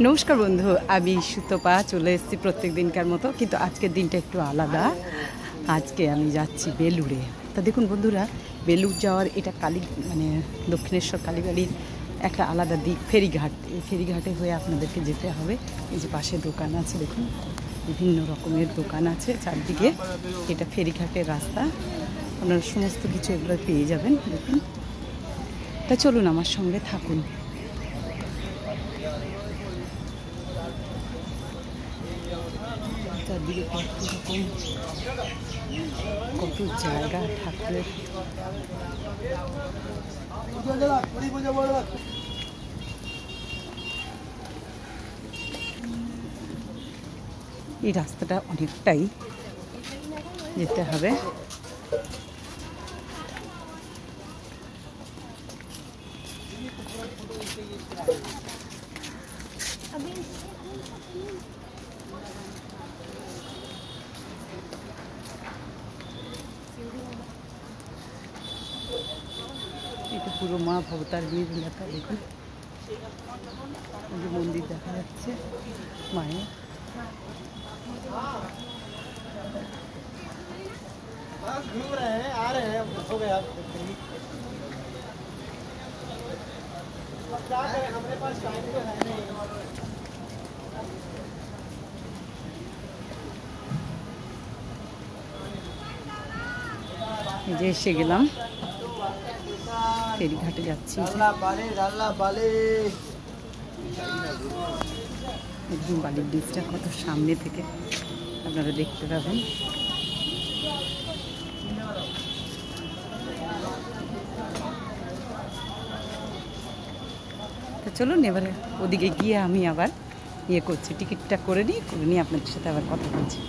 নমস্কার বন্ধু, আমি সুতপা চলে এসেছি প্রত্যেক দিনকার মতো, কিন্তু আজকের দিনটা একটু আলাদা। আজকে আমি যাচ্ছি বেলুড়ে। তা দেখুন বন্ধুরা, বেলুড় যাওয়ার এটা দক্ষিণেশ্বর কালীবাড়ির একটা আলাদা দিক, ফেরিঘাট। এই ফেরিঘাটে হয়ে আপনাদেরকে যেতে হবে। এই যে পাশে দোকান আছে, দেখুন বিভিন্ন রকমের দোকান আছে চারদিকে। এটা ফেরিঘাটের রাস্তা, আপনারা সমস্ত কিছু এগুলো পেয়ে যাবেন। দেখুন, তা চলুন আমার সঙ্গে থাকুন। চারদিকে কত জায়গা ঠাকুরের। এই রাস্তাটা অনেকটাই যেতে হবে। এটা পুরো মা ভবতারিণীর এলাকা। দেখুন মন্দির দেখা যাচ্ছে মায়ের। এই যে এসে গেলাম, ফেরিঘাটে যাচ্ছি। একদম বালির ব্রিজটা কত সামনে থেকে আপনারা দেখতে পাবেন। তো চলুন এবারে ওদিকে গিয়ে আমি আবার করছি, টিকিটটা করে নিই আপনাদের সাথে আবার কথা বলছি।